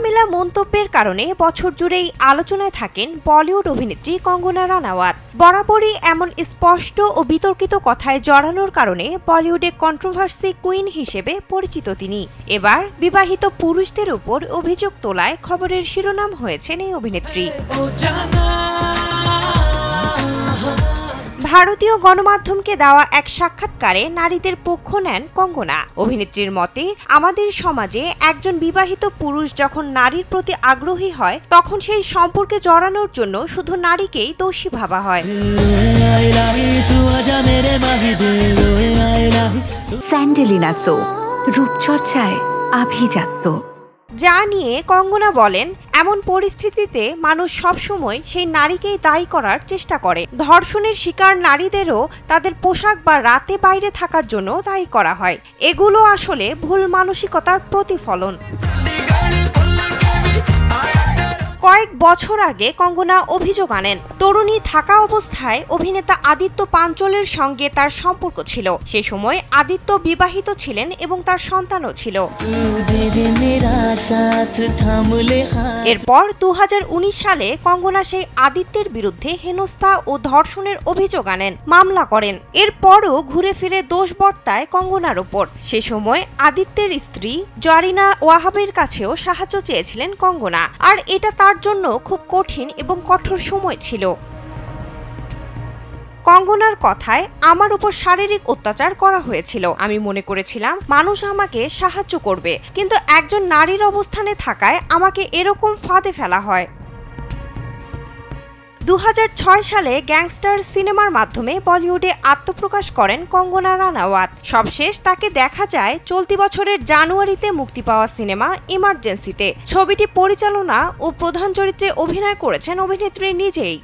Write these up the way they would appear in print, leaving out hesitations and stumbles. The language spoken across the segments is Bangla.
খোলামেলা মন্তব্যের কারণে বছর জুড়েই আলোচনায় থাকেন বলিউড অভিনেত্রী কঙ্গনা রানাওয়াত। বরাবরই এমন স্পষ্ট ও বিতর্কিত কথায় জড়ানোর কারণে বলিউডে কন্ট্রোভার্সি কুইন হিসেবে পরিচিত তিনি। এবার বিবাহিত পুরুষদের উপর অভিযোগ তোলায় খবরের শিরোনাম হয়েছেন এই অভিনেত্রী। ভারতীয় গণমাধ্যমকে দেওয়া এক সাক্ষাৎকারে নারীদের পক্ষ নেন কঙ্গনা। অভিনেত্রীর মতে, আমাদের সমাজে একজন বিবাহিত পুরুষ যখন নারীর প্রতি আগ্রহী হয় তখন সেই সম্পর্কে জড়ানোর জন্য শুধু নারীকেই দোষী ভাবা হয়। স্যান্ডেলিনা সো, রূপচর্চায় আভিজাত্য। যা নিয়ে কঙ্গনা বলেন, এমন পরিস্থিতিতে মানুষ সবসময় সেই নারীকেই দায়ী করার চেষ্টা করে। ধর্ষণের শিকার নারীদেরও তাদের পোশাক বা রাতে বাইরে থাকার জন্য দায়ী করা হয়। এগুলো আসলে ভুল মানসিকতার প্রতিফলন। কয়েক বছর আগে কঙ্গনা অভিযোগ আনেন, তরুণী থাকা অবস্থায় অভিনেতা আদিত্য পাঞ্চলের সঙ্গে তার সম্পর্ক ছিল। সে সময় আদিত্য বিবাহিত ছিলেন এবং তার সন্তানও ছিল। এরপর 2019 সালে কঙ্গনা সেই আদিত্যের বিরুদ্ধে হেনস্থা ও ধর্ষণের অভিযোগ আনেন, মামলা করেন। এরপরও ঘুরে ফিরে দোষ বর্তায় কঙ্গনার ওপর। সে সময় আদিত্যের স্ত্রী জারিনা ওয়াহাবের কাছেও সাহায্য চেয়েছিলেন কঙ্গনা, আর এটা তার জন্য খুব কঠিন এবং কঠোর সময় ছিল। কঙ্গনার কথায়, আমার উপর শারীরিক অত্যাচার করা হয়েছিল। আমি মনে করেছিলাম মানুষ আমাকে সাহায্য করবে, কিন্তু একজন নারীর অবস্থানে থাকায় আমাকে এরকম ফাঁদে ফেলা হয়। 2006 সালে গ্যাংস্টার সিনেমার মাধ্যমে বলিউডে আত্মপ্রকাশ করেন কঙ্গনা রানাওয়াত। সবশেষ তাকে দেখা যায় চলতি বছরের জানুয়ারিতে মুক্তি পাওয়া সিনেমা ইমার্জেন্সিতে। ছবিটি পরিচালনা ও প্রধান চরিত্রে অভিনয় করেছেন অভিনেত্রী নিজেই।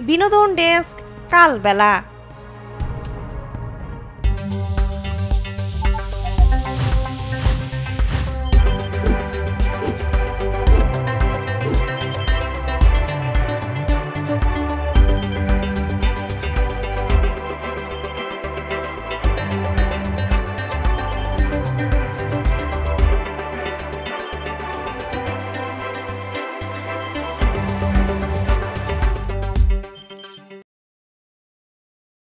বিনোদন ডেস্ক, কালবেলা।